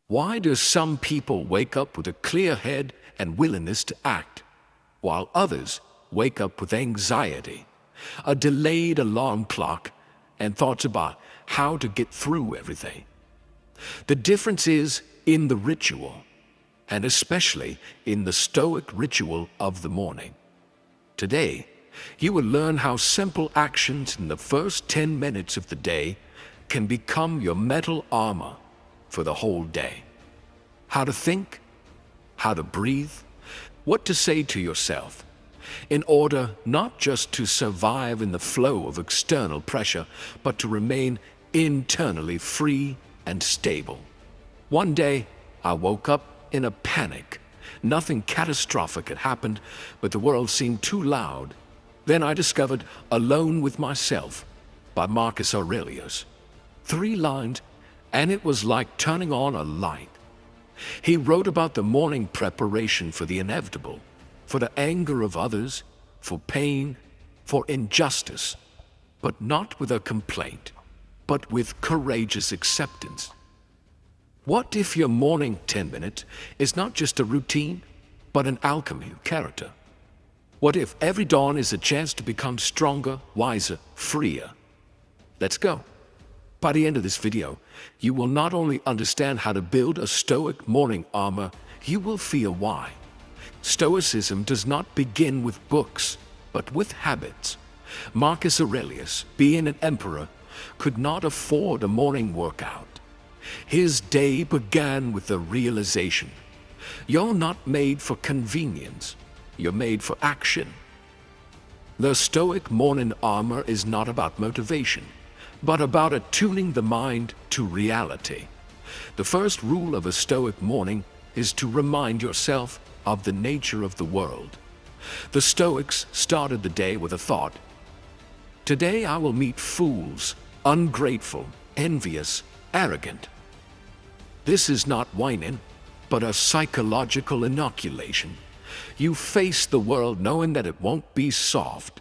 Why do some people wake up with a clear head and willingness to act, while others wake up with anxiety, a delayed alarm clock, and thoughts about how to get through everything? The difference is in the ritual, and especially in the Stoic ritual of the morning. Today, you will learn how simple actions in the first 10 minutes of the day can become your mental armor for the whole day. How to think, how to breathe, what to say to yourself, in order not just to survive in the flow of external pressure, but to remain internally free and stable. One day, I woke up in a panic. Nothing catastrophic had happened, but the world seemed too loud. Then I discovered Alone with Myself by Marcus Aurelius. 3 lines, and it was like turning on a light. He wrote about the morning preparation for the inevitable, for the anger of others, for pain, for injustice, but not with a complaint, but with courageous acceptance. What if your morning 10 minutes is not just a routine, but an alchemy of character? What if every dawn is a chance to become stronger, wiser, freer? Let's go. By the end of this video, you will not only understand how to build a Stoic morning armor, you will feel why. Stoicism does not begin with books, but with habits. Marcus Aurelius, being an emperor, could not afford a morning workout. His day began with the realization: you're not made for convenience, you're made for action. The Stoic morning armor is not about motivation, but about attuning the mind to reality. The first rule of a Stoic morning is to remind yourself of the nature of the world. The Stoics started the day with a thought: today I will meet fools, ungrateful, envious, arrogant. This is not whining, but a psychological inoculation. You face the world knowing that it won't be soft,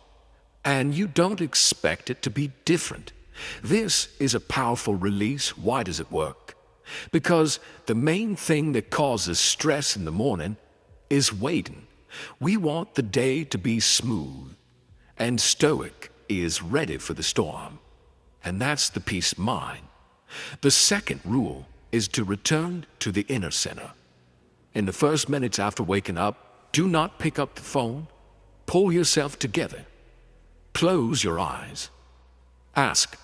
and you don't expect it to be different. This is a powerful release. Why does it work? Because the main thing that causes stress in the morning is waiting. We want the day to be smooth, and Stoic is ready for the storm. And that's the peace of mind. The second rule is to return to the inner center. In the first minutes after waking up, do not pick up the phone. Pull yourself together. Close your eyes. Ask,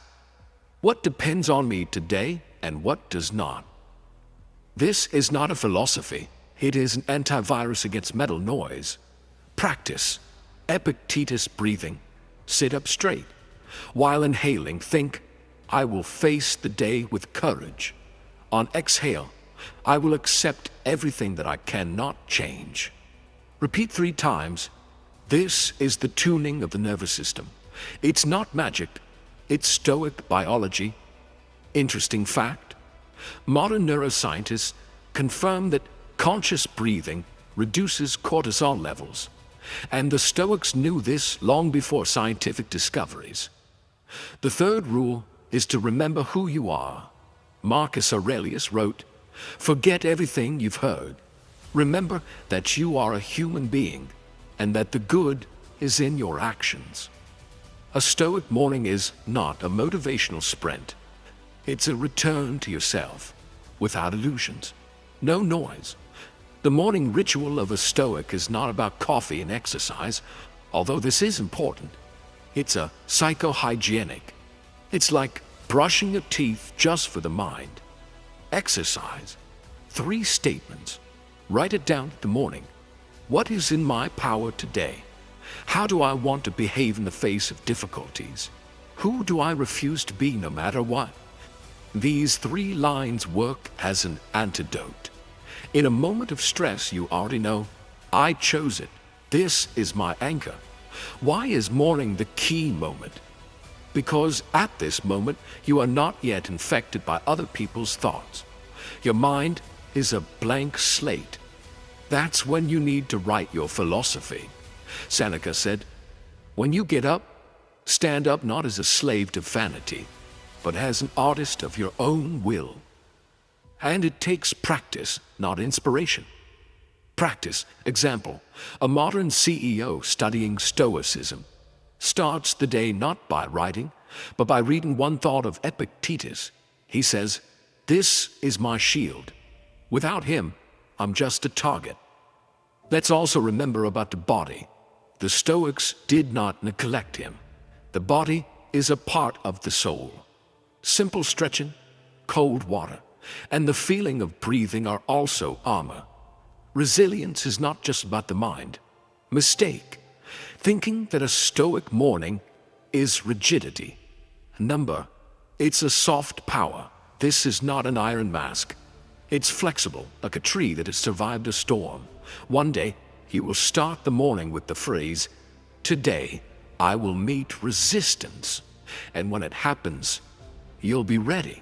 what depends on me today and what does not? This is not a philosophy. It is an antivirus against mental noise. Practice Epictetus breathing. Sit up straight. While inhaling, think, I will face the day with courage. On exhale, I will accept everything that I cannot change. Repeat 3 times. This is the tuning of the nervous system. It's not magic. It's Stoic biology. Interesting fact: modern neuroscientists confirm that conscious breathing reduces cortisol levels, and the Stoics knew this long before scientific discoveries. The third rule is to remember who you are. Marcus Aurelius wrote, forget everything you've heard. Remember that you are a human being and that the good is in your actions. A Stoic morning is not a motivational sprint. It's a return to yourself, without illusions, no noise. The morning ritual of a Stoic is not about coffee and exercise, although this is important. It's a psychohygienic. It's like brushing your teeth just for the mind. Exercise. 3 statements. Write it down in the morning. What is in my power today? How do I want to behave in the face of difficulties? Who do I refuse to be no matter what? These 3 lines work as an antidote. In a moment of stress, you already know, I chose it. This is my anchor. Why is morning the key moment? Because at this moment, you are not yet infected by other people's thoughts. Your mind is a blank slate. That's when you need to write your philosophy. Seneca said, when you get up, stand up not as a slave to vanity, but as an artist of your own will. And it takes practice, not inspiration. Practice. Example, a modern CEO studying Stoicism starts the day not by writing, but by reading one thought of Epictetus. He says, "This is my shield. Without him, I'm just a target." Let's also remember about the body. The Stoics did not neglect him. The body is a part of the soul. Simple stretching, cold water, and the feeling of breathing are also armor. Resilience is not just about the mind. Mistake. Thinking that a Stoic morning is rigidity. Number. It's a soft power. This is not an iron mask. It's flexible, like a tree that has survived a storm. One day, you will start the morning with the phrase, "Today, I will meet resistance." And when it happens, you'll be ready.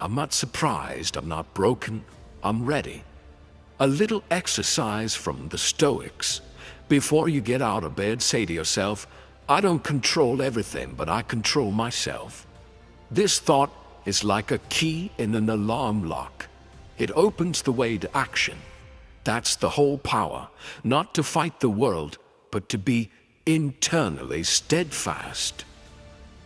I'm not surprised, I'm not broken, I'm ready. A little exercise from the Stoics. Before you get out of bed, say to yourself, "I don't control everything, but I control myself." This thought is like a key in an alarm lock. It opens the way to action. That's the whole power, not to fight the world, but to be internally steadfast.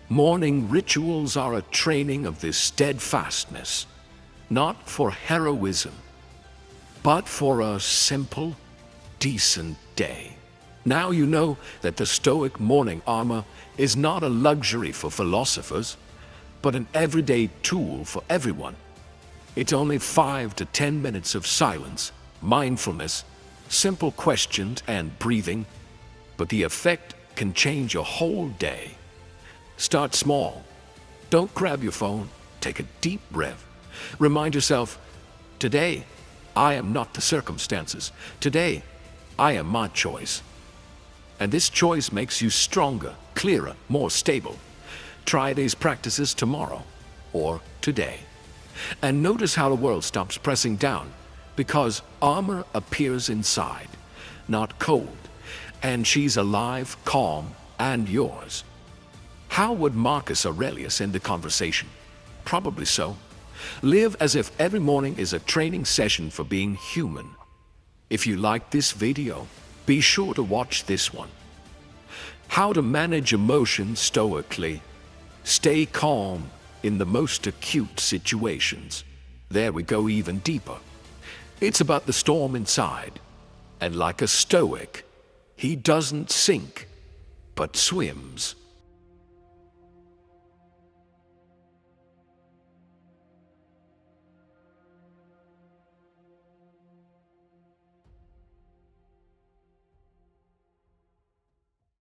Morning rituals are a training of this steadfastness, not for heroism, but for a simple, decent day. Now you know that the Stoic morning armor is not a luxury for philosophers, but an everyday tool for everyone. It's only 5 to 10 minutes of silence, mindfulness, simple questions and breathing, but the effect can change your whole day. Start small. Don't grab your phone. Take a deep breath. Remind yourself, today, I am not the circumstances. Today, I am my choice. And this choice makes you stronger, clearer, more stable. Try these practices tomorrow or today. And notice how the world stops pressing down, because armor appears inside, not cold, and she's alive, calm, and yours. How would Marcus Aurelius end the conversation? Probably so. Live as if every morning is a training session for being human. If you like this video, be sure to watch this one. How to manage emotions stoically. Stay calm in the most acute situations. There we go even deeper. It's about the storm inside. And like a Stoic, he doesn't sink, but swims.